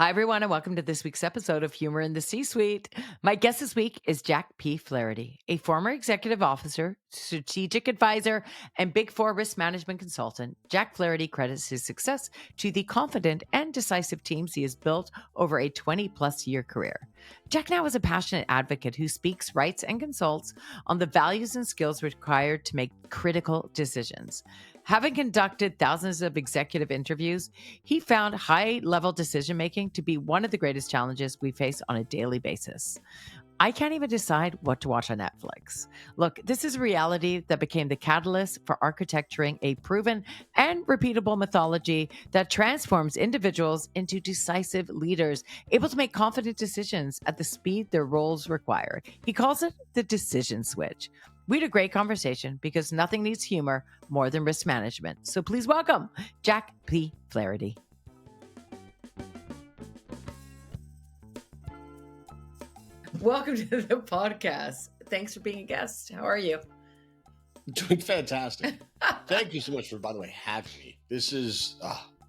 Hi, everyone, and welcome to this week's episode of Humor in the C-Suite. My guest this week is Jack P. Flaherty, a former executive officer, strategic advisor, and Big Four risk management consultant. Jack Flaherty credits his success to the confident and decisive teams he has built over a 20-plus year career. Jack now is a passionate advocate who speaks, writes, and consults on the values and skills required to make critical decisions. Having conducted thousands of executive interviews, he found high-level decision-making to be one of the greatest challenges we face on a daily basis. I can't even decide what to watch on Netflix. Look, this is a reality that became the catalyst for architecturing a proven and repeatable mythology that transforms individuals into decisive leaders, able to make confident decisions at the speed their roles require. He calls it the decision switch. We had a great conversation because nothing needs humor more than risk management. So please welcome Jack P. Flaherty. Welcome to the podcast. Thanks for being a guest. How are you? Doing fantastic. Thank you so much for, by the way, having me. This is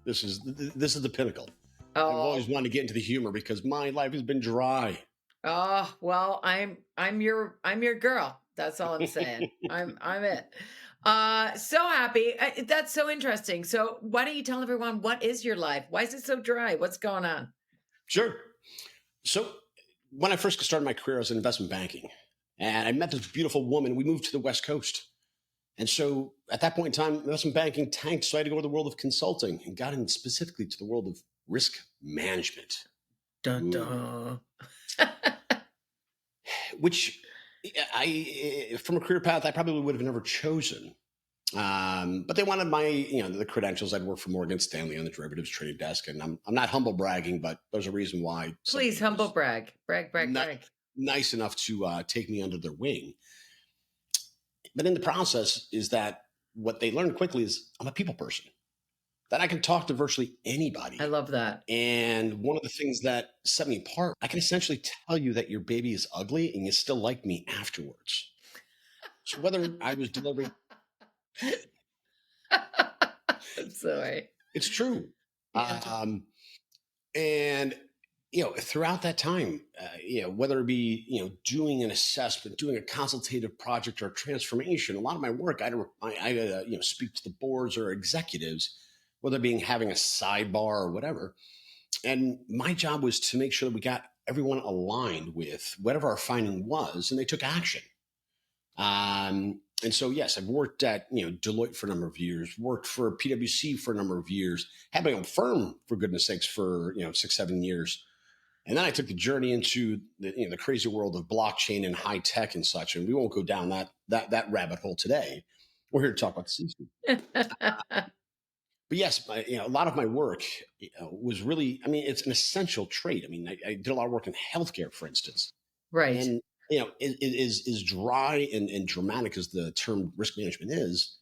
the pinnacle. I've always wanted to get into the humor because my life has been dry. Oh, well, I'm your girl. That's all I'm saying. I'm it. So happy. That's so interesting. So why don't you tell everyone what is your life? Why is it so dry? What's going on? Sure. So when I first started my career, I was in investment banking, and I met this beautiful woman. We moved to the West Coast. And so at that point in time, investment banking tanked. So I had to go to the world of consulting and got in specifically to the world of risk management. Dun, dun. Which from a career path, I probably would have never chosen. But they wanted my, the credentials. I'd worked for Morgan Stanley on the derivatives trading desk, and I'm not humble bragging, but there's a reason why. Please humble brag, brag. Nice enough to take me under their wing. But in the process is that what they learned quickly is I'm a people person, that I can talk to virtually anybody. I love that. And one of the things that set me apart, I can essentially tell you that your baby is ugly and you still like me afterwards. So whether I was delivering, Sorry, it's true. Yeah. And throughout that time, whether it be doing an assessment, doing a consultative project or transformation, a lot of my work, I speak to the boards or executives, whether it being having a sidebar or whatever. And my job was to make sure that we got everyone aligned with whatever our finding was, and they took action. And so, yes, I've worked at Deloitte for a number of years, worked for PwC for a number of years, had my own firm, for goodness sakes, for 6-7 years. And then I took the journey into the crazy world of blockchain and high tech and such. And we won't go down that rabbit hole today. We're here to talk about the C-suite. But yes, a lot of my work was really, it's an essential trait. I did a lot of work in healthcare, for instance. Right. And it is dry and dramatic as the term risk management is.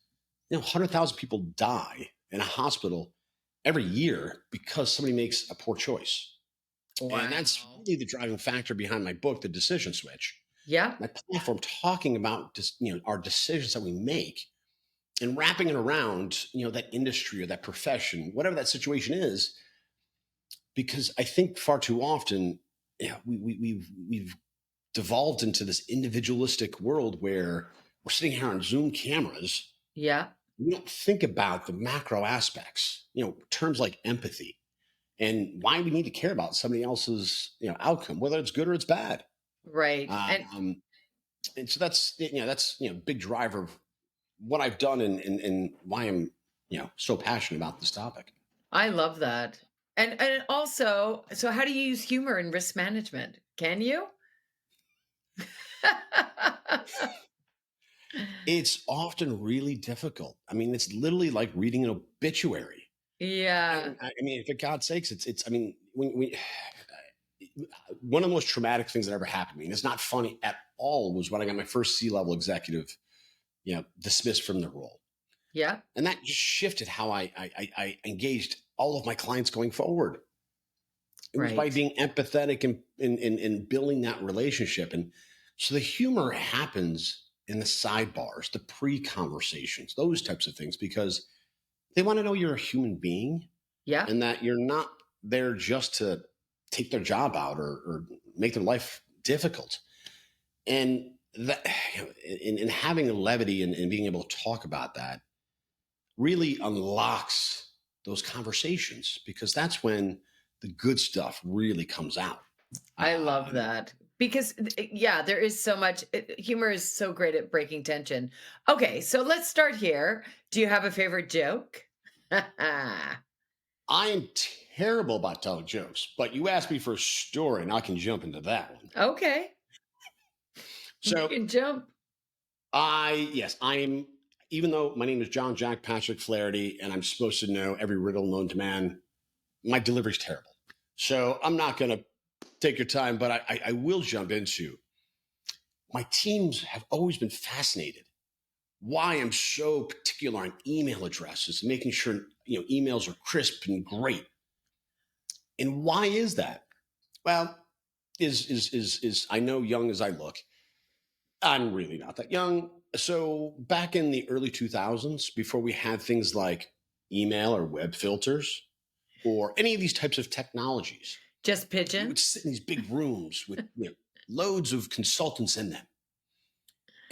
100,000 people die in a hospital every year because somebody makes a poor choice. Wow. And that's really the driving factor behind my book, The Decision Switch. Yeah. My platform talking about our decisions that we make and wrapping it around that industry or that profession, whatever that situation is. Because I think far too often, we've devolved into this individualistic world where we're sitting here on Zoom cameras. Yeah. We don't think about the macro aspects, terms like empathy and why we need to care about somebody else's, outcome, whether it's good or it's bad. Right. And so that's big driver of what I've done and why I'm, so passionate about this topic. I love that. And also, so how do you use humor in risk management? Can you? It's often really difficult. It's literally like reading an obituary. Yeah. For God's sakes, one of the most traumatic things that ever happened to me, and it's not funny at all, was when I got my first C-level executive, dismissed from the role. Yeah. And that just shifted how I engaged all of my clients going forward. It was by being empathetic and building that relationship. And so the humor happens in the sidebars, the pre-conversations, those types of things, because they want to know you're a human being. Yeah. And that you're not there just to take their job out or make their life difficult. And that, in having a levity and being able to talk about that really unlocks those conversations, because that's when the good stuff really comes out. I love Um, that because yeah, there is so much humor is so great at breaking tension. Okay, so let's start here. Do you have a favorite joke? I am terrible about telling jokes, but you asked me for a story, and I can jump into that one. Okay, you So can jump. yes, I'm. Even though my name is John Jack Patrick Flaherty, and I'm supposed to know every riddle known to man, my delivery's terrible. So I'm not going to take your time, but I will jump into. My teams have always been fascinated why I'm so particular on email addresses, making sure emails are crisp and great. And why is that? Well, is I know young as I look, I'm really not that young. So back in the early 2000s, before we had things like email or web filters or any of these types of technologies, Just we would pigeon? sit in these big rooms with loads of consultants in them,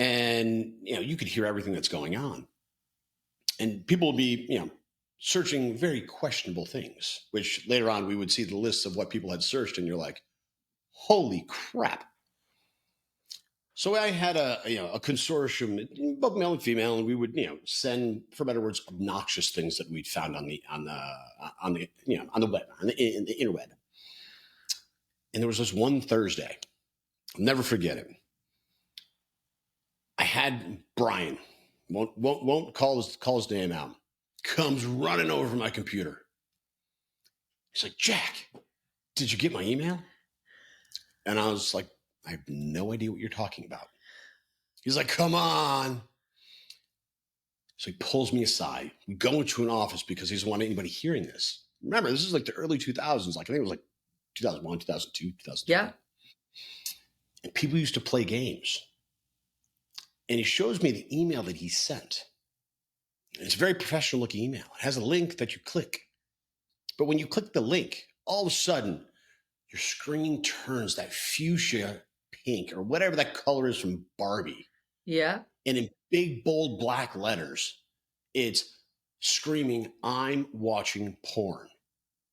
and you could hear everything that's going on, and people would be searching very questionable things, which later on we would see the lists of what people had searched, and you're like, holy crap. So I had a consortium, both male and female, and we would send, for better words, obnoxious things that we'd found on the web, in the interweb. And there was this one Thursday, I'll never forget it. I had Brian, won't call his name out, comes running over my computer. He's like, Jack, did you get my email? And I was like, I have no idea what you're talking about. He's like, come on. So he pulls me aside. We go into an office because he doesn't want anybody hearing this. Remember, this is like the early 2000s. Like I think it was like 2001, 2002, 2003. Yeah. And people used to play games. And he shows me the email that he sent. And it's a very professional looking email. It has a link that you click. But when you click the link, all of a sudden, your screen turns that fuchsia pink or whatever that color is from Barbie. Yeah. And in big, bold black letters, it's screaming, I'm watching porn.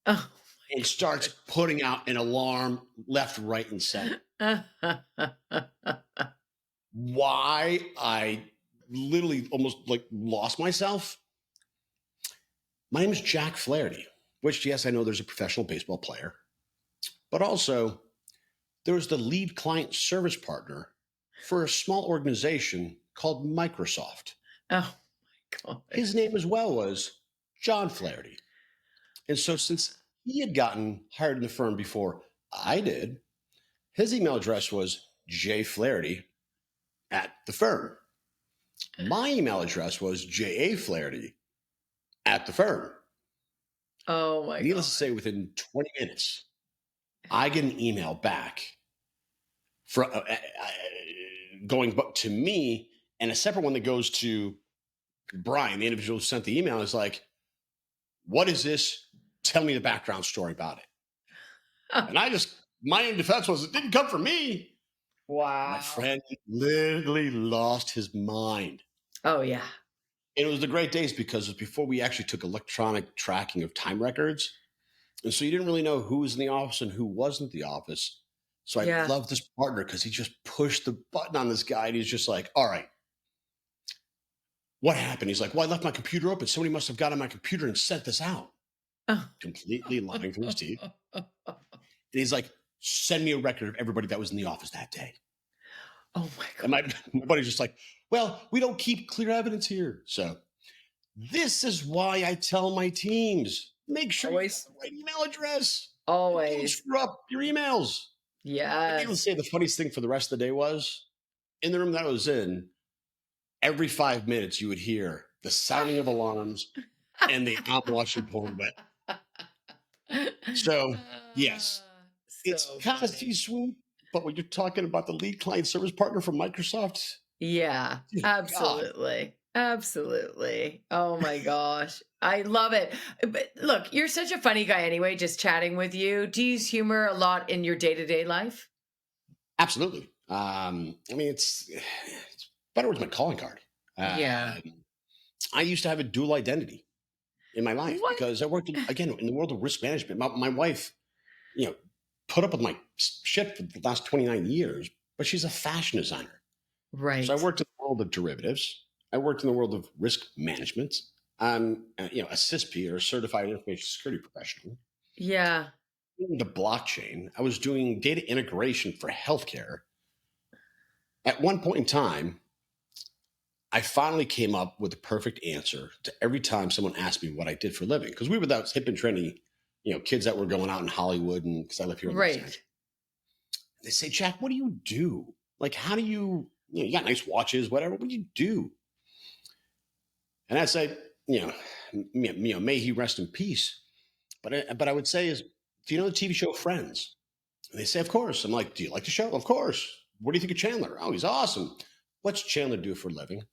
Oh. And it starts putting out an alarm left, right, and center. Why I literally almost like lost myself. My name is Jack Flaherty, which, yes, I know there's a professional baseball player, but also there was the lead client service partner for a small organization called Microsoft. Oh my god. His name as well was John Flaherty. And so, since he had gotten hired in the firm before I did, his email address was jflaherty at the firm. My email address was jaflaherty at the firm. Oh my Needless god. to say, within 20 minutes, I get an email back for going to me, and a separate one that goes to Brian, the individual who sent the email, is like, what is this? Tell me the background story about it. And my own defense was, it didn't come from me. My Wow. friend literally lost his mind. Oh yeah. And it was the great days because it was before we actually took electronic tracking of time records. And so you didn't really know who was in the office and who wasn't in the office. So I Yeah. loved this partner because he just pushed the button on this guy and he's just like, all right, what happened? He's like, well, I left my computer open. Somebody must have got on my computer and sent this out. Oh. Completely lying through his teeth. And he's like, send me a record of everybody that was in the office that day. Oh my And god. my buddy's just like, well, we don't keep clear evidence here. So this is why I tell my teams, make sure you Always. have the right email address. Don't Always. screw up your emails. But needless to Yes. say, the funniest thing for the rest of the day was, in the room that I was in, every 5 minutes you would hear the sounding of alarms and the I'm watching porn wet. So, yes, it's So kind of funny. sweet, but when you're talking about the lead client service partner from Microsoft, Yeah, dear God. absolutely. Absolutely. Oh my gosh. I love it. But look, you're such a funny guy anyway, just chatting with you. Do you use humor a lot in your day-to-day life? Absolutely. I mean, it's better with my calling card. Yeah. I used to have a dual identity in my life What? because I worked again in the world of risk management. My wife, you know, put up with my shit for the last 29 years, but she's a fashion designer. So I Right. worked in the world of derivatives. I worked in the world of risk management. I'm, a CISP or a certified information security professional. Yeah. The blockchain. I was doing data integration for healthcare. At one point in time, I finally came up with the perfect answer to every time someone asked me what I did for a living. Because we were those hip and trendy, kids that were going out in Hollywood, and because I live here in Los Right. Angeles. They say, Jack, what do you do? Like, how do you got nice watches, whatever. What do you do? And I'd say, may he rest in peace. But I would say is, do you know the TV show Friends? And they say, of course. I'm like, do you like the show? Of course. What do you think of Chandler? Oh, he's awesome. What's Chandler do for a living?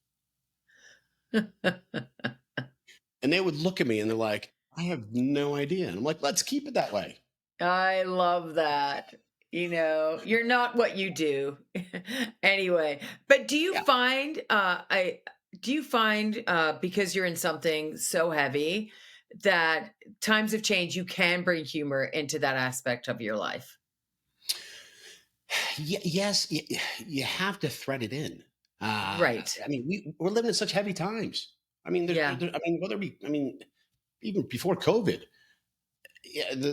And they would look at me and they're like, I have no idea. And I'm like, let's keep it that way. I love that. You're not what you do. Anyway, but Yeah. do you find because you're in something so heavy that times of change you can bring humor into that aspect of your life? Yes, you have to thread it in. Right. I mean, we're living in such heavy times. I mean, Yeah. I mean, even before COVID,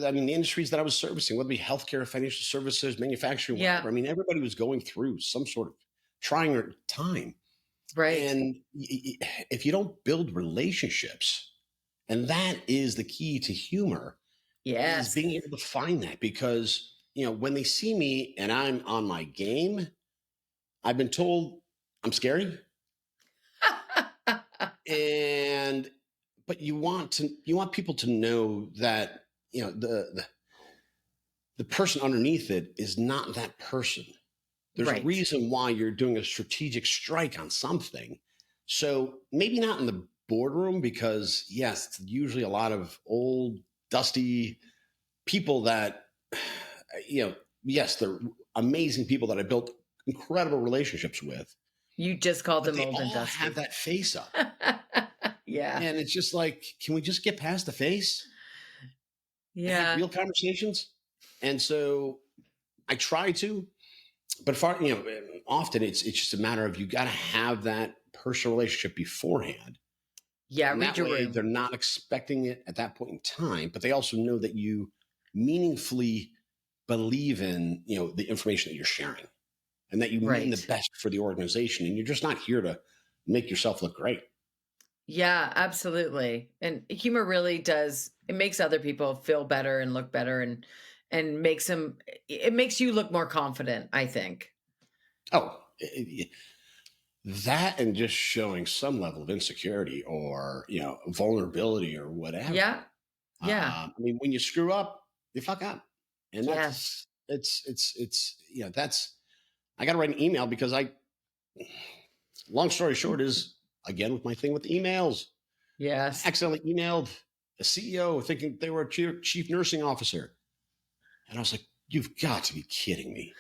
I mean, the industries that I was servicing, whether it be healthcare, financial services, manufacturing, Yeah. whatever. I mean, everybody was going through some sort of trying time. Right. And if you don't build relationships, and that is the key to humor, is Yes. being able to find that because, when they see me and I'm on my game, I've been told I'm scary. And, but you want people to know that, the person underneath it is not that person. There's a Right. reason why you're doing a strategic strike on something. So maybe not in the boardroom because yes, it's usually a lot of old, dusty people that, yes, they're amazing people that I built incredible relationships with, You just called but them they old and all have dusty. that face up. Yeah. And it's just like, can we just get past the face and have Yeah. real conversations? And so I try to, but often it's just a matter of you got to have that personal relationship beforehand, Yeah. and Read that your way room. they're not expecting it at that point in time, but they also know that you meaningfully believe in the information that you're sharing, and that you mean the Right. best for the organization, and you're just not here to make yourself look great. Yeah, absolutely. And humor really does it makes other people feel better and look better and makes them it makes you look more confident, I think. Oh, that and just showing some level of insecurity or vulnerability or whatever. Yeah. Yeah. I mean, when you screw up, you fuck up, and Yes. it's that's I got to write an email because I. Long story short is again with my thing with emails. I Yes. accidentally emailed a CEO thinking they were a chief nursing officer, and I was like, "You've got to be kidding me!"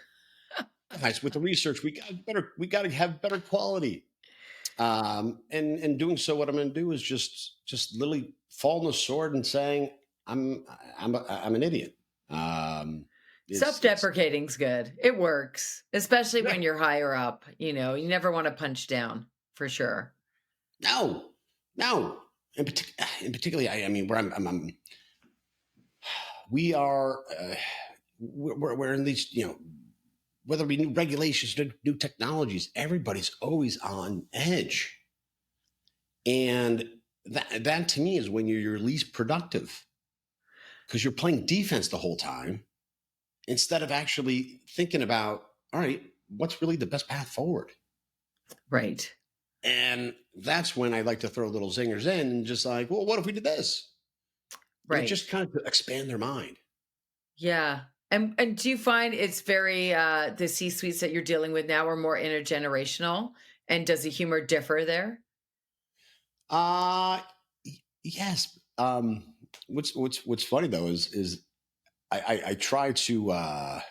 Guys, with the research, we got to have better quality. And doing so, what I'm going to do is just literally fall on the sword and saying I'm an idiot. It's Self-deprecating's good. It works, especially yeah, when you're higher up, you never want to punch down for sure. no, no. In particularly, I mean, where we are, we're in these, whether it be new regulations, new technologies, everybody's always on edge, and that to me is when you're your least productive because you're playing defense the whole time instead of actually thinking about, all right, what's really the best path forward? Right. And that's when I like to throw little zingers in and just like, well, what if we did this? Right. Just kind of to expand their mind. Yeah. And do you find it's very the C-suites that you're dealing with now are more intergenerational? And does the humor differ there? Uh, Yes. What's funny though is I try to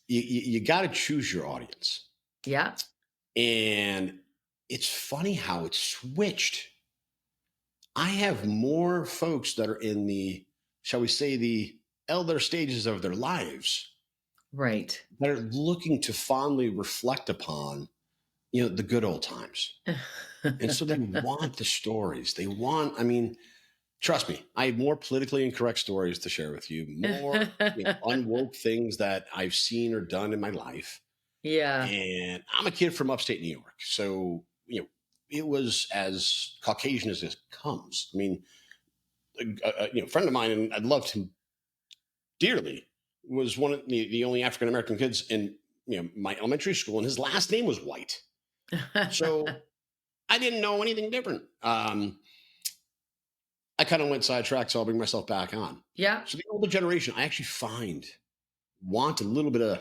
you got to choose your audience, Yeah. and it's funny how it's switched. I have more folks that are in the, shall we say, the elder stages of their lives Right. that are looking to fondly reflect upon, the good old times. And so they want the stories. They want, I mean, trust me, I have more politically incorrect stories to share with you, more unwoke things that I've seen or done in my life. Yeah. And I'm a kid from upstate New York. So, it was as Caucasian as it comes. I mean, a friend of mine, and I loved him dearly, was one of the only African American kids in my elementary school, and his last name was White. So I didn't know anything different. I kind of went sidetracked, so I'll bring myself back on. Yeah. So the older generation, I actually find want a little bit of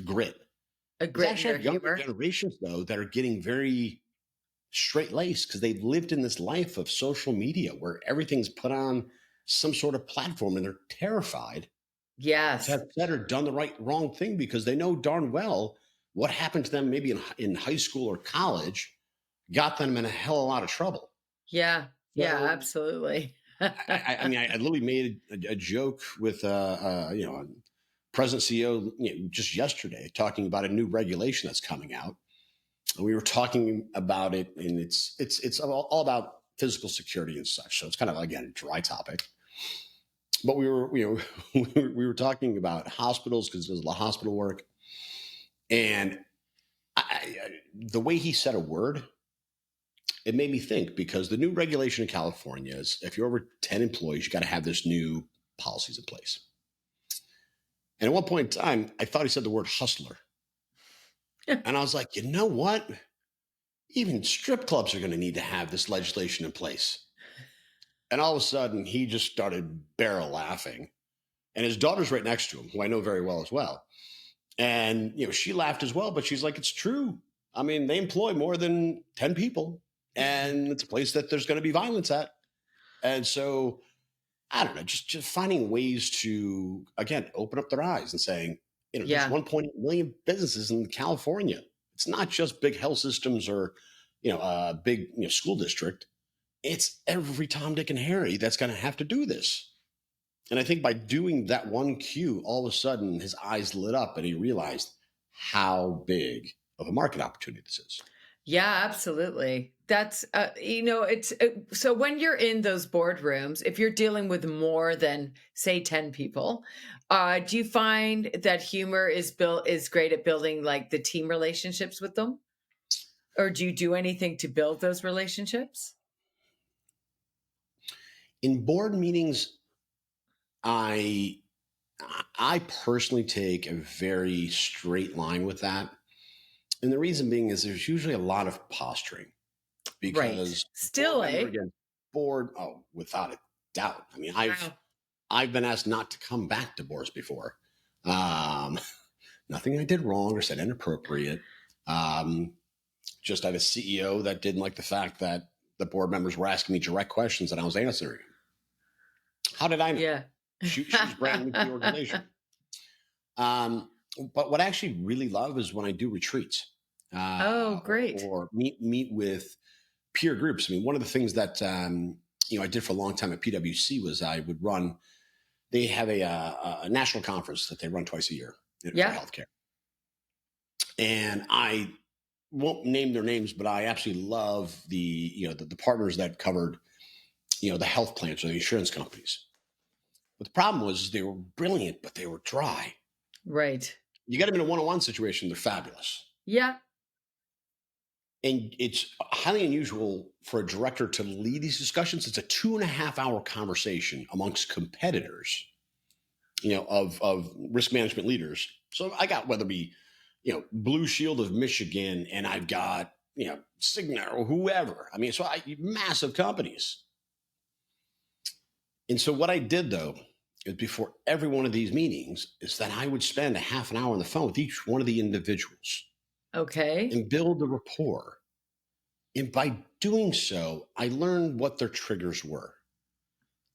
grit. A There's grit in actually your younger humor. generations though that are getting very straight laced because they've lived in this life of social media where everything's put on some sort of platform, and they're terrified to Yes. have said or done the wrong thing because they know darn well what happened to them maybe in high school or college got them in a hell of a lot of trouble. Yeah. Yeah, So absolutely. I mean, I literally made a joke with President CEO just yesterday talking about a new regulation that's coming out. And we were talking about it, and it's all about physical security and such. So it's kind of again a dry topic. But we were we were talking about hospitals because there's a lot of hospital work, and the way he said a word, it made me think because the new regulation in California is if you're over 10 employees, you got to have this new policies in place. And at one point in time, I thought he said the word hustler. And I was like, you know what? Even strip clubs are going to need to have this legislation in place. And all of a sudden, he just started barrel laughing. And his daughter's right next to him, who I know very well as well. And, she laughed as well, but she's like, it's true. I mean, they employ more than 10 people, and it's a place that there's going to be violence at. And so, I don't know, just finding ways to, again, open up their eyes and saying, there's Yeah. 1.8 million businesses in California. It's not just big health systems or, a big school district. It's every Tom, Dick, and Harry that's going to have to do this. And I think by doing that one cue, all of a sudden his eyes lit up and he realized how big of a market opportunity this is. Yeah, absolutely. That's, it's so when you're in those boardrooms, if you're dealing with more than, say, 10 people, do you find that humor is great at building like the team relationships with them? Or do you do anything to build those relationships? In board meetings, I I personally take a very straight line with that. And the reason being is there's usually a lot of posturing Right. because board Still, member eh? against board, oh, without a doubt. I mean, I've Wow. I've been asked not to come back to boards before. Um, Nothing I did wrong or said inappropriate. Um, just I had a CEO that didn't like the fact that the board members were asking me direct questions and I was answering. How did I know? Yeah. She was brand new to the organization. Um, but what I actually really love is when I do retreats Oh, or, great. or meet with peer groups. I mean, one of the things that I did for a long time at PwC was I would run. They have a national conference that they run twice a year for Yeah. healthcare, and I won't name their names, but I absolutely love the partners that covered the health plans or the insurance companies. But the problem was they were brilliant, but they were dry. Right. You get them in a one-on-one situation, they're fabulous. Yeah. And it's highly unusual for a director to lead these discussions. It's a 2.5 hour conversation amongst competitors, of risk management leaders. So I got whether it be, Blue Shield of Michigan, and I've got, Cigna or whoever. I mean, so massive companies. And so what I did though is before every one of these meetings is that I would spend a half an hour on the phone with each one of the individuals Okay. and build the rapport. And by doing so, I learned what their triggers were.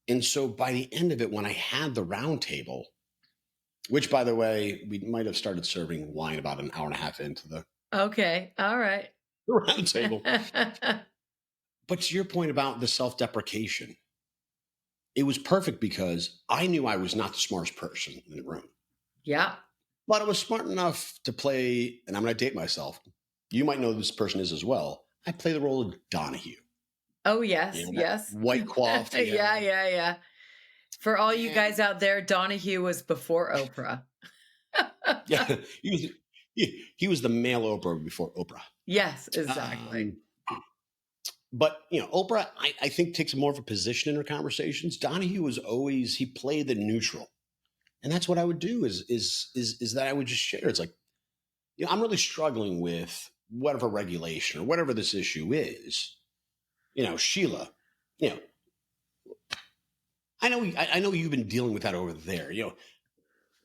And so by the end of it, when I had the round table, which by the way, we might have started serving wine about an hour and a half into the Okay. All right. round table. But to your point about the self deprecation, it was perfect because I knew I was not the smartest person in the room, Yeah. but I was smart enough to play, and I'm going to date myself. You might know who this person is as well. I play the role of Donahue. Oh, yes. That Yes. white coiffed, Yeah. yeah. Yeah. Yeah. For all you And guys out there, Donahue was before Oprah. yeah, he was the male Oprah before Oprah. Yes, exactly. Um, but Oprah, I think takes more of a position in her conversations. Donahue was always he played the neutral, and that's what I would do. Is that I would just share. It's like I'm really struggling with whatever regulation or whatever this issue is. Sheila, you know, I know you've been dealing with that over there.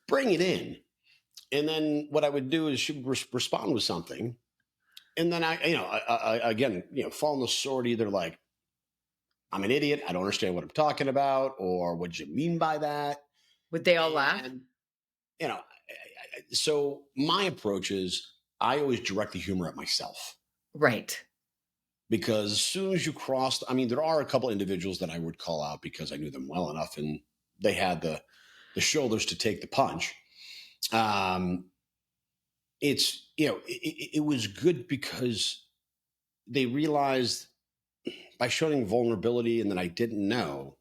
Bring it in, and then what I would do is she would respond with something, and then I again, fall on the sword either like I'm an idiot, I don't understand what I'm talking about, or what do you mean by that? Would they all laugh? And so my approach is I always direct the humor at myself Right. because as soon as you cross, I mean, there are a couple individuals that I would call out because I knew them well enough and they had the shoulders to take the punch. Um, it was good because they realized by showing vulnerability and that I didn't know,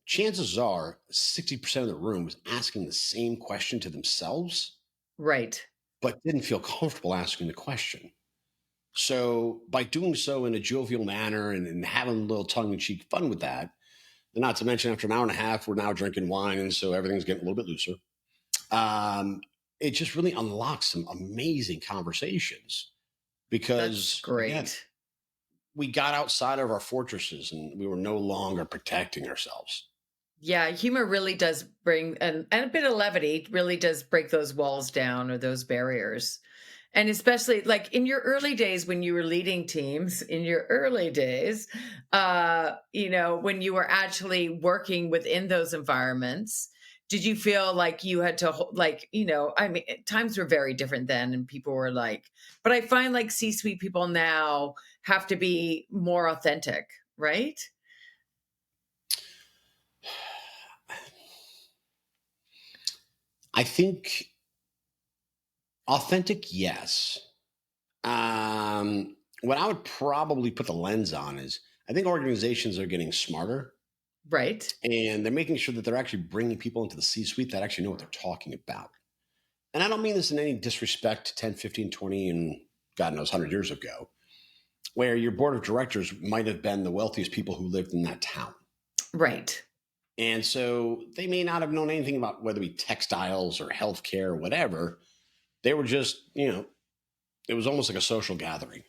chances are 60% of the room was asking the same question to themselves, Right. but didn't feel comfortable asking the question. So by doing so in a jovial manner and having a little tongue-in-cheek fun with that, and not to mention after an hour and a half, we're now drinking wine, and so everything's getting a little bit looser. Um, it just really unlocks some amazing conversations That's because again, great. we got outside of our fortresses and we were no longer protecting ourselves. Yeah, humor really does bring and a bit of levity really does break those walls down or those barriers. And especially like in your early days when you were leading teams, in your early days, when you were actually working within those environments, did you feel like you had to I mean, times were very different then and people were like, but I find like C-suite people now have to be more authentic, right? I think authentic, yes. What I would probably put the lens on is I think organizations are getting smarter Right. and they're making sure that they're actually bringing people into the C suite that actually know what they're talking about. And I don't mean this in any disrespect to 10, 15, 20, and God knows 100 years ago, where your board of directors might have been the wealthiest people who lived in that town. Right. And so they may not have known anything about whether it be textiles or healthcare or whatever. They were just, it was almost like a social gathering.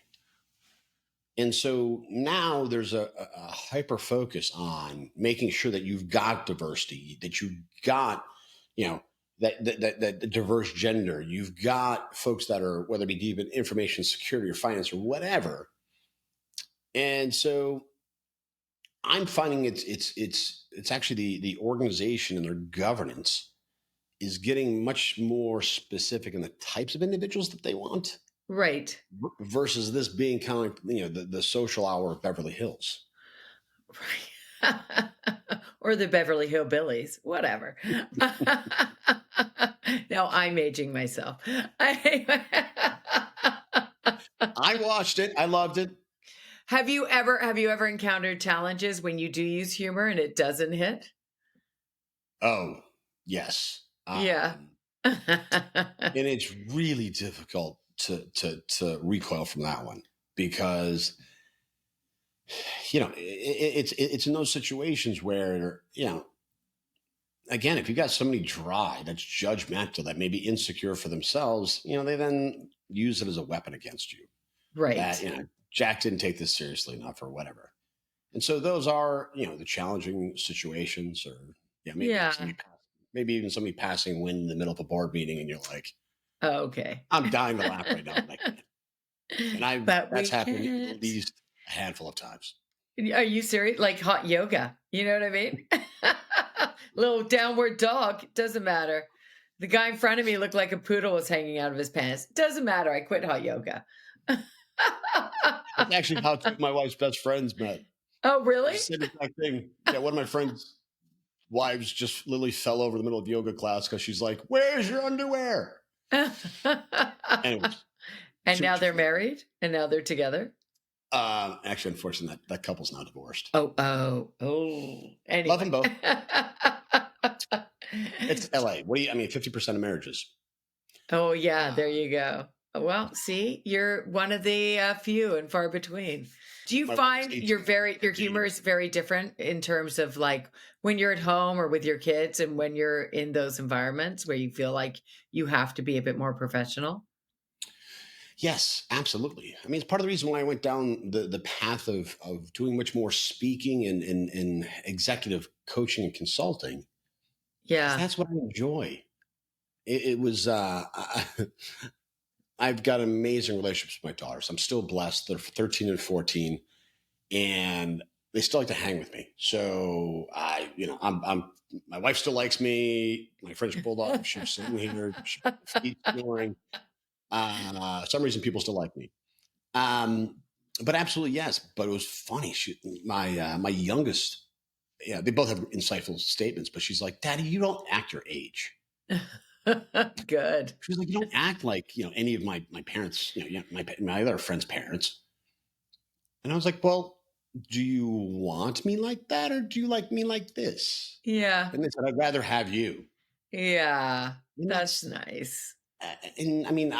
And so now there's a hyper focus on making sure that you've got diversity, that you've got, you know, that diverse gender, you've got folks that are, whether it be deep in information security or finance or whatever. And so I'm finding it's actually the organization and their governance is getting much more specific in the types of individuals that they want Right. versus this being kind of like, the social hour of Beverly Hills. Right. Or the Beverly Hillbillies, whatever. Now I'm aging myself. I watched it. I loved it. Have you ever encountered challenges when you do use humor and it doesn't hit? Oh, yes. Yeah. And it's really difficult to recoil from that one because it's in those situations where again, if you got somebody dry that's judgmental that may be insecure for themselves, they then use it as a weapon against you. That Right. Jack didn't take this seriously enough or whatever. And so those are the challenging situations, or Yeah. maybe even somebody passing wind in the middle of a board meeting, and you're like, Okay. I'm dying to laugh right now, but I can't. And But that's we happened at can't. least a handful of times. Are you serious? Like hot yoga, you know what I mean? Little downward dog, doesn't matter. The guy in front of me looked like a poodle was hanging out of his pants. Doesn't matter. I quit hot yoga. That's actually how two of my wife's best friends met. Oh, really? Same exact thing. Yeah, one of my friends' wives just literally fell over in the middle of yoga class because she's like, "Where's your underwear?" Anyways, And too now much of they're that. married and now they're together. Actually, unfortunately, that couple's now divorced. Oh. Love them Anyway. both. It's LA. What do you? I mean, 50% of marriages. Oh, yeah, there Uh, you go. Well, see, you're one of the few and far between. Do you my wife is find 18 your years humor dating. is very different in terms of like when you're at home or with your kids and when you're in those environments where you feel like you have to be a bit more professional? Yes, absolutely. I mean, it's part of the reason why I went down the path of doing much more speaking and executive coaching and consulting, because Yeah. that's what I enjoy. It was I've got amazing relationships with my daughters. I'm still blessed. They're 13 and 14, and they still like to hang with me. So I'm my wife still likes me. My French bulldog, she was sitting here, feet snoring. Some reason people still like me. Um, but absolutely yes. But it was funny. My youngest, yeah, they both have insightful statements. But she's like, "Daddy, you don't act your age." Good. She was like, "You don't act like any of my parents, my other friends' parents." And I was like, "Well, do you want me like that, or do you like me like this?" Yeah. And they said, "I'd rather have you." Yeah. And That's that's, nice. and I mean,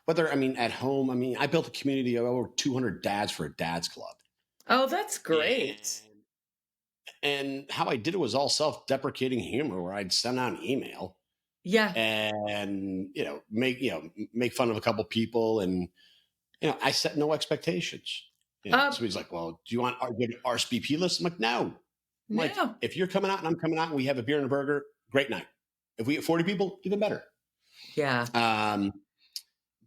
whether I mean at home, I mean, I built a community of over 200 dads for a dads club. Oh, that's great. And how I did it was all self-deprecating humor, where I'd send out an email Yeah. and make fun of a couple people, and I set no expectations. Um, Somebody's like, "Well, do you want our good RSVP list?" I'm like, "No." I'm like, no. if you're coming out and I'm coming out and we have a beer and a burger, great night. If we get 40 people, even better. Yeah. Um,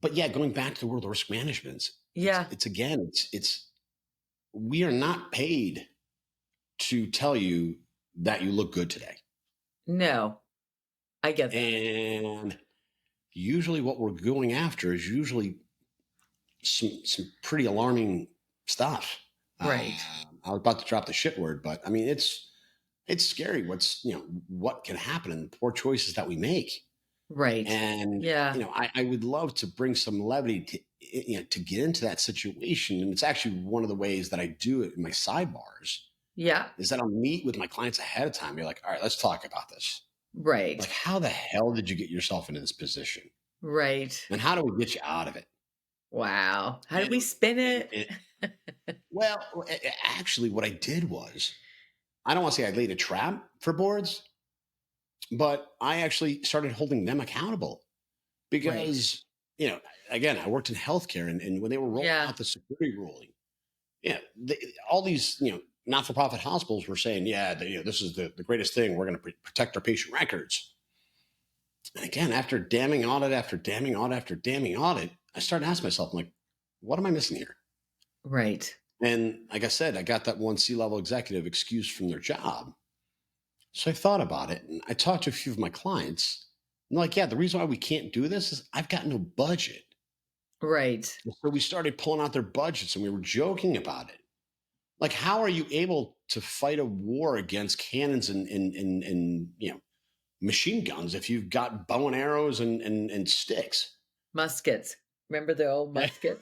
but yeah, going back to the world of risk management, Yeah. it's again, it's we are not paid to tell you that you look good today. No. I get that. And usually what we're going after is usually some pretty alarming stuff. Right. I was about to drop the shit word, but I mean it's scary what can happen and the poor choices that we make. Right. And Yeah. I would love to bring some levity to get into that situation. And it's actually one of the ways that I do it in my sidebars Yeah. is that I'll meet with my clients ahead of time. Be like, all right, let's talk about this. Like, Right. how the hell did you get yourself into this position? Right. And how do we get you out of it? Wow. How did And, we spin and, it? and well, actually, what I did was, I don't want to say I laid a trap for boards, but I actually started holding them accountable Right. because, you know, again, I worked in healthcare, and when they were rolling Yeah. out the security ruling, all these, not-for-profit hospitals were saying, yeah, this is the greatest thing. We're going to protect our patient records. And again, after damning audit after damning audit after damning audit, I started asking myself, I'm like, what am I missing here? Right. And like I said, I got that one C-level executive excused from their job. So I thought about it and I talked to a few of my clients. And they're like, yeah, the reason why we can't do this is I've got no budget. Right. And so we started pulling out their budgets and we were joking about it. Like, how are you able to fight a war against cannons and machine guns if you've got bow and arrows and sticks? Muskets. Remember the old musket?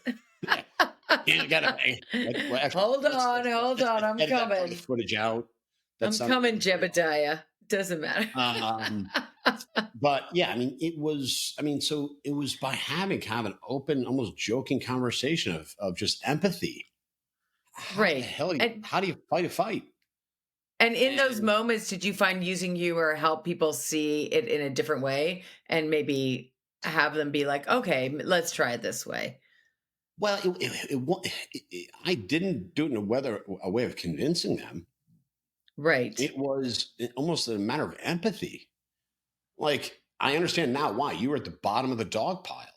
Yeah, got it. Well, actually, Hold on. Hold on. I'm edit that part of the coming. footage out. That I'm sounded coming, very off. Jebediah. Doesn't matter. But yeah, I mean, it was. I mean, so it was by having kind of an open, almost joking conversation of just empathy. How the Right. hell? How do you fight a fight? And in those And moments, did you find using humor help people see it in a different way and maybe have them be like, okay, let's try it this way? well, I didn't do it in a way of convincing them. Right. It was almost a matter of empathy. Like, I understand now why you were at the bottom of the dog pile.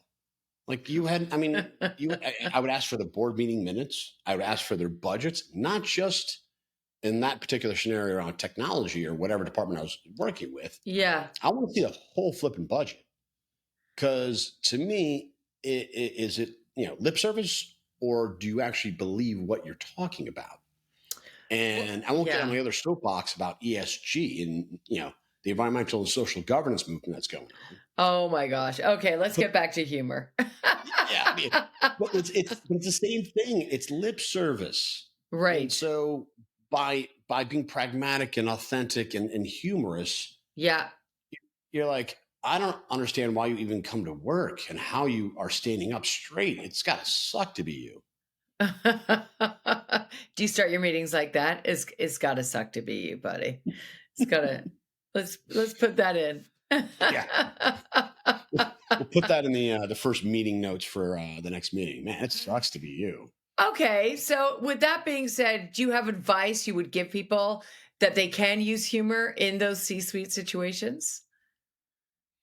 Like you had, I mean, I would ask for the board meeting minutes. I would ask for their budgets, not just in that particular scenario around technology or whatever department I was working with. Yeah. I want to see the whole flipping budget. Because to me, is it, lip service, or do you actually believe what you're talking about? Well, And I won't get on yeah. my other soapbox about ESG and, the environmental and social governance movement that's going on. Oh my gosh. Okay, let's But get back to humor. yeah, I mean, but it's the same thing. It's lip service. And Right. so by being pragmatic and authentic and humorous, Yeah. you're like, I don't understand why you even come to work and how you are standing up straight. It's got to suck to be you. Do you start your meetings like that? It's gotta suck to be you, buddy. It's gotta let's put that in. Yeah, we'll put that in the first meeting notes for the next meeting. Man, it sucks to be you. Okay, so with that being said, do you have advice you would give people that they can use humor in those C-suite situations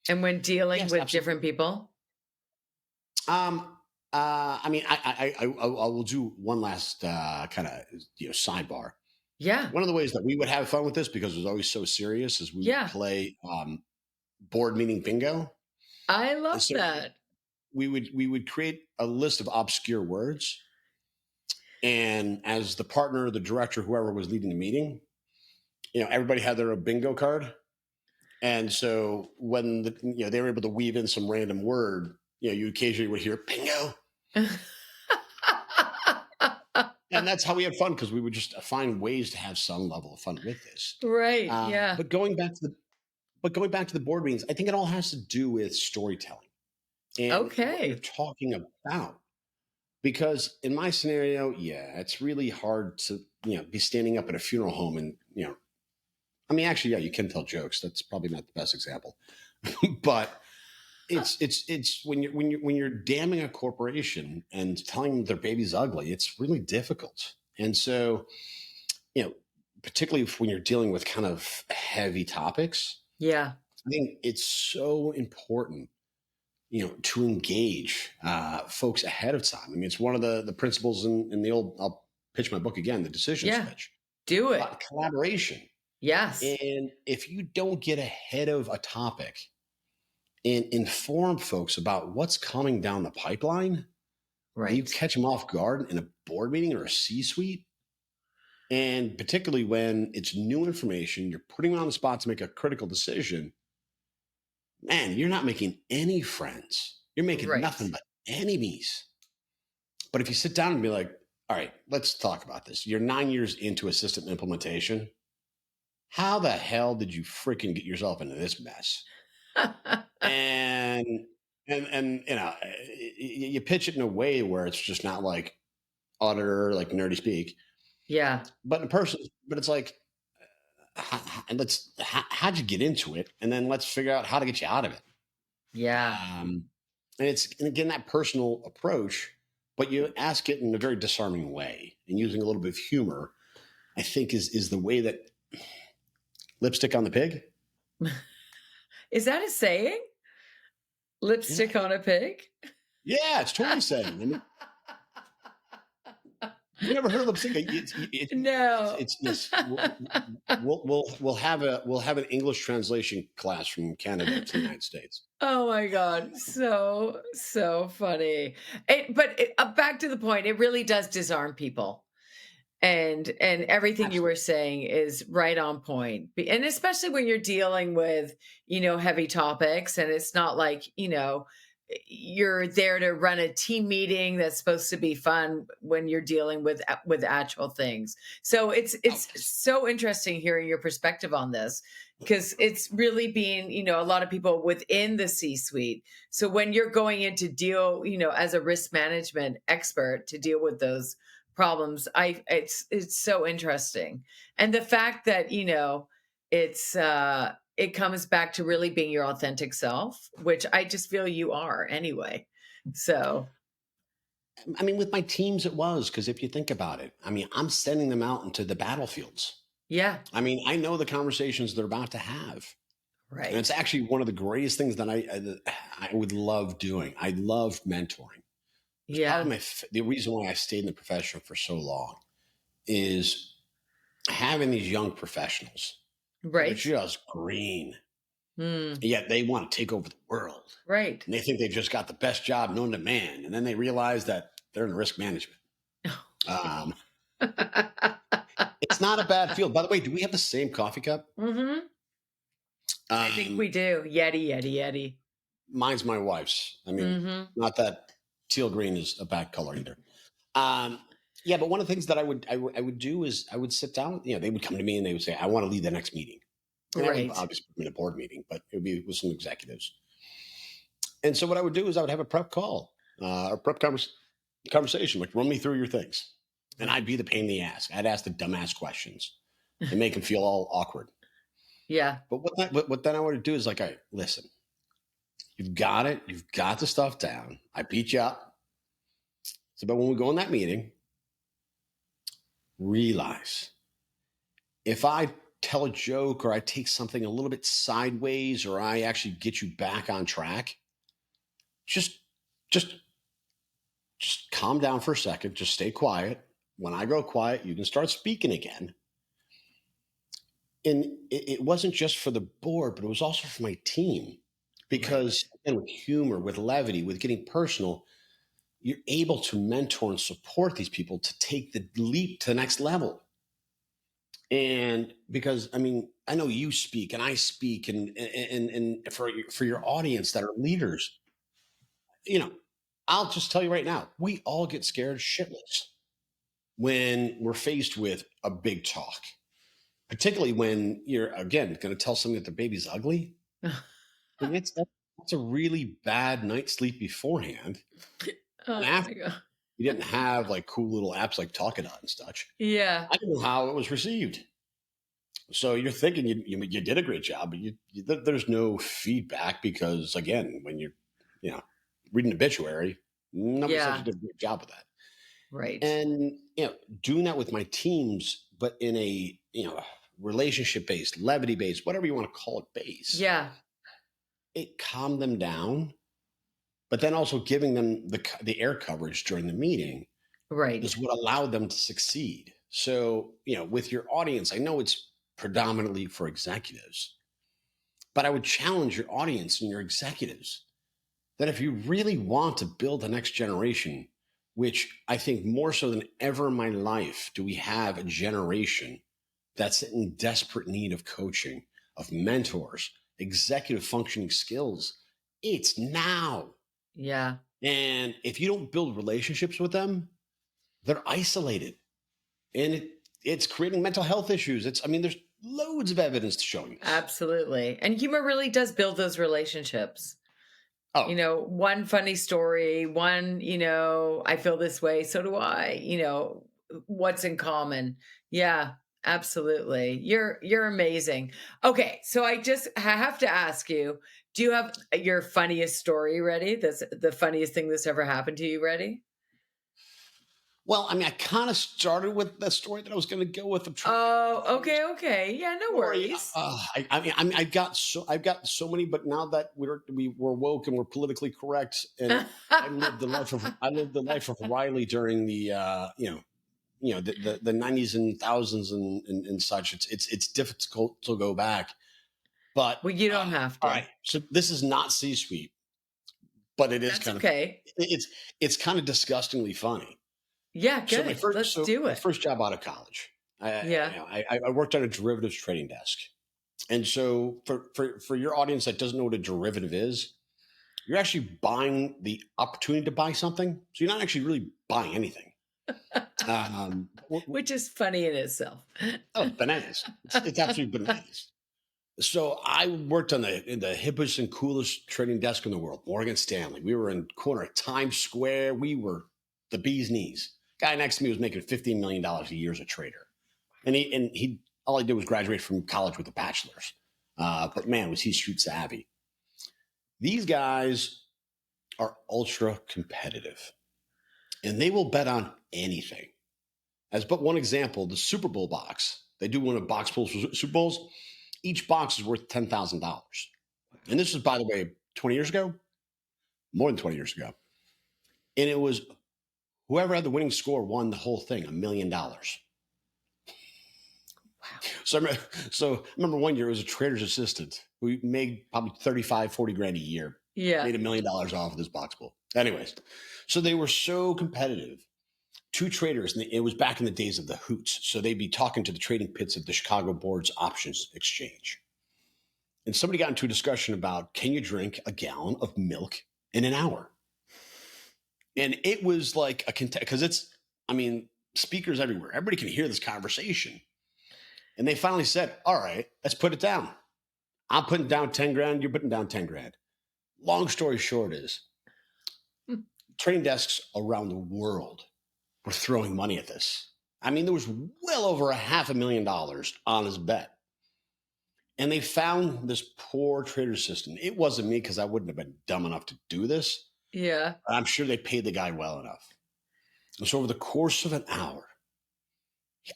and when dealing Yes, with absolutely. different people? Um, I mean, I will do one last kind of sidebar. Yeah. One of the ways that we would have fun with this, because it was always so serious, is we would Yeah. play board meeting bingo. I And love so that. we would create a list of obscure words, and as the partner, the director, whoever was leading the meeting, everybody had their own bingo card. And so when they were able to weave in some random word, you occasionally would hear bingo. And that's how we had fun, because we would just find ways to have some level of fun with this. Right, Uh, yeah. but going back to the but going back to the board meetings, I think it all has to do with storytelling and what you're Okay. talking about. Because in my scenario, yeah, it's really hard to be standing up at a funeral home and I mean, actually, yeah, you can tell jokes. That's probably not the best example, but it's when you're damning a corporation and telling them their baby's ugly, it's really difficult. And so, you know, particularly when you're dealing with kind of heavy topics, Yeah. I think it's so important, to engage folks ahead of time. I mean, it's one of the principles in the old. I'll pitch my book again, the decision Yeah. switch, Do it. about collaboration. Yes. And if you don't get ahead of a topic and inform folks about what's coming down the pipeline, and you Right. catch them off guard in a board meeting or a C suite, and particularly when it's new information, you're putting them on the spot to make a critical decision, man, you're not making any friends. You're making Right. nothing but enemies. But if you sit down and be like, all right, let's talk about this. You're 9 years into a system implementation. How the hell did you freaking get yourself into this mess? And you pitch it in a way where it's just not like utter like nerdy speak, Yeah. but in person, but it's like, and how'd you get into it, and then let's figure out how to get you out of it. Yeah. And again, that personal approach, but you ask it in a very disarming way and using a little bit of humor, I think is the way that lipstick on the pig. Is that a saying? Yeah, Lipstick on a pig? yeah, it's totally saying. I mean, you never heard of lipstick? No. It's yes. We'll have an English translation class from Canada to the United States. Oh my God. So, so funny. Back to the point, it really does disarm people. And everything you were Absolutely. saying is right on point. And especially when you're dealing with, heavy topics and it's not like, you're there to run a team meeting that's supposed to be fun when you're dealing with actual things. So Oh, it's so interesting hearing your perspective on this because it's really being, a lot of people within the C-suite. So when you're going in to deal, as a risk management expert to deal with those problems, it's so interesting. And the fact that, it's it comes back to really being your authentic self, which I just feel you are anyway. So, I mean, with my teams, it was because if you think about it, I mean, I'm sending them out into the battlefields. yeah, I mean, I know the conversations they're about to have. And it's Right. actually one of the greatest things that I would love doing. I love mentoring. It's probably Yeah. the reason why I stayed in the profession for so long is having these young professionals that are Right. just green, Mm. yet they want to take over the world. Right. And they think they've just got the best job known to man. And then they realize that they're in risk management. Um, it's not a bad field. By the way, do we have the same coffee cup? Hmm. I think Um, we do. Yeti, Yeti, Yeti. Mine's my wife's. I mean, Hmm. not that teal green is a bad color either. Um, yeah, but one of the things that I would do is I would sit down. They would come to me and they would say, "I want to lead the next meeting," and I would Right. obviously put them in a board meeting, but it would be with some executives. And so what I would do is I would have a prep call, a conversation, like run me through your things, and I'd be the pain in the ass. I'd ask the dumbass questions and make them feel all awkward. Yeah. But what then I would do is like, I listen, you've got it, you've got the stuff down. I beat you up. So, but when we go in that meeting, realize if I tell a joke or I take something a little bit sideways or I actually get you back on track, just just just calm down for a second, just stay quiet. When I go quiet, you can start speaking again. And it wasn't just for the board, but it was also for my team. Right. Because again, with humor, with levity, with getting personal, you're able to mentor and support these people to take the leap to the next level. And because I mean, I know you speak and I speak, and for your audience that are leaders, you know, I'll just tell you right now, we all get scared shitless when we're faced with a big talk, particularly when you're again going to tell somebody that the baby's ugly. And that's a really bad night's sleep beforehand, and Oh after my God. you didn't have like cool little apps like Talkadot and such. Yeah. I don't know how it was received. So you're thinking you did a great job, but there's no feedback because again, when you're you know reading obituary, nobody says you Yeah. did a great job with that. Right. And doing that with my teams, but in a relationship based, levity based, whatever you want to call it, base, Yeah. it calmed them down. But then also giving them the air coverage during the meeting is Right. what allowed them to succeed. So with your audience, I know it's predominantly for executives, but I would challenge your audience and your executives that if you really want to build the next generation, which I think more so than ever in my life, do we have a generation that's in desperate need of coaching, of mentors, executive functioning skills. It's now. Yeah. And if you don't build relationships with them, they're isolated. And it's creating mental health issues. I mean, there's loads of evidence showing this. Absolutely. And humor really does build those relationships. Oh, One funny story, I feel this way, so do I, what's in common. Yeah, absolutely. You're amazing. Okay, so I have to ask you, do you have your funniest story ready? That's the funniest thing that's ever happened to you ready? well, I mean, I kind of started with the story that I was going to go with. I'm trying to remember what the Oh, funniest okay, okay. Yeah, no story. worries. I mean, I've got so many, but now that we were woke and we're politically correct, and I lived the life of Riley during the the 90s and thousands and such. It's difficult to go back, but Well, you don't have all to. right. So this is not C-suite, but it is That's kind of okay. it's kind of disgustingly funny. Yeah, So my good. first Let's so do my it. first job out of college, Yeah. I worked on a derivatives trading desk. And so for your audience that doesn't know what a derivative is, you're actually buying the opportunity to buy something. So you're not actually really buying anything. Which is funny in itself. Oh, bananas. It's absolutely bananas. So I worked in the hippest and coolest trading desk in the world, Morgan Stanley. We were in corner of Times Square. We were the bee's knees. Guy next to me was making $15 million a year as a trader. And he all he did was graduate from college with a bachelor's. But man, was he street savvy. These guys are ultra competitive and they will bet on anything. As but one example, the Super Bowl box. They do one of box pools for Super Bowls. Each box is worth $10,000. And this was, by the way, 20 years ago, more than 20 years ago. And it was whoever had the winning score won the whole thing, $1 million. Wow. So I remember one year it was a trader's assistant who made probably 35, 40 grand a year. Yeah. Made $1 million off of this box pool. Anyways, so they were so competitive. Two traders, and it was back in the days of the hoots. So they'd be talking to the trading pits of the Chicago Board's options exchange. And somebody got into a discussion about, can you drink a gallon of milk in an hour? And it was like because speakers everywhere. Everybody can hear this conversation. And they finally said, all right, let's put it down. I'm putting down 10 grand. You're putting down 10 grand. Long story short is trading desks around the world were throwing money at this. I mean, there was well over $500,000 on this bet. And they found this poor trader system. It wasn't me because I wouldn't have been dumb enough to do this. Yeah. I'm sure they paid the guy well enough. And so over the course of an hour,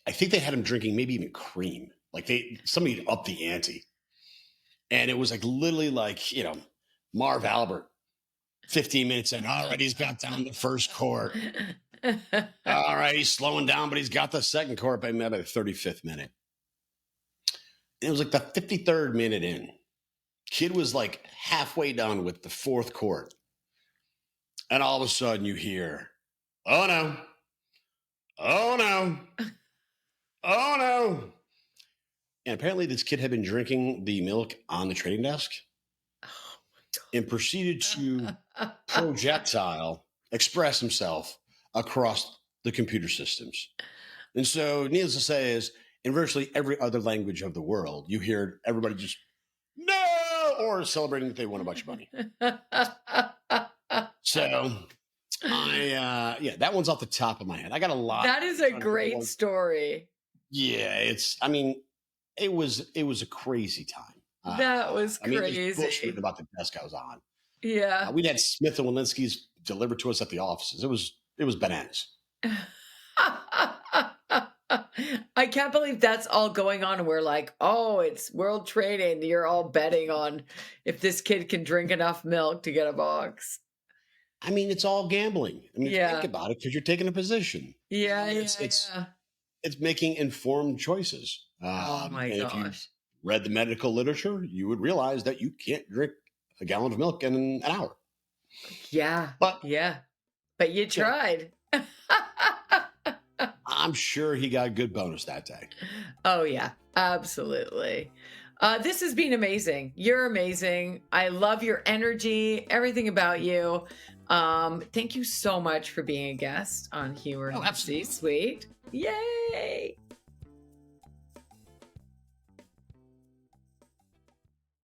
I think they had him drinking maybe even cream. Like somebody had upped the ante. And it was like literally like, Marv Albert, 15 minutes in. All right, he's got down the first quart. All right, he's slowing down, but he's got the second quart by maybe the 35th minute. And it was like the 53rd minute in. Kid was like halfway done with the fourth quart. And all of a sudden you hear, oh no, oh no, oh no. And apparently this kid had been drinking the milk on the trading desk and proceeded to projectile express himself across the computer systems. And so needless to say is in virtually every other language of the world, you hear everybody just, no, or celebrating that they won a bunch of money. So that one's off the top of my head. I got a lot. That is a great story. Yeah, it was a crazy time. That was crazy. It was bullshit about the desk I was on. Yeah. We'd had Smith and Walensky's delivered to us at the offices. It was bananas. I can't believe that's all going on. And we're like, oh, it's world trading. You're all betting on if this kid can drink enough milk to get a box. I mean, it's all gambling. I mean, think about it because you're taking a position. Yeah, it's making informed choices. Oh my gosh. If you read the medical literature, you would realize that you can't drink a gallon of milk in an hour. Yeah. But you tried. I'm sure he got a good bonus that day. Oh, yeah, absolutely. This has been amazing. You're amazing. I love your energy, everything about you. Thank you so much for being a guest on Humor in the C-Suite. Yay!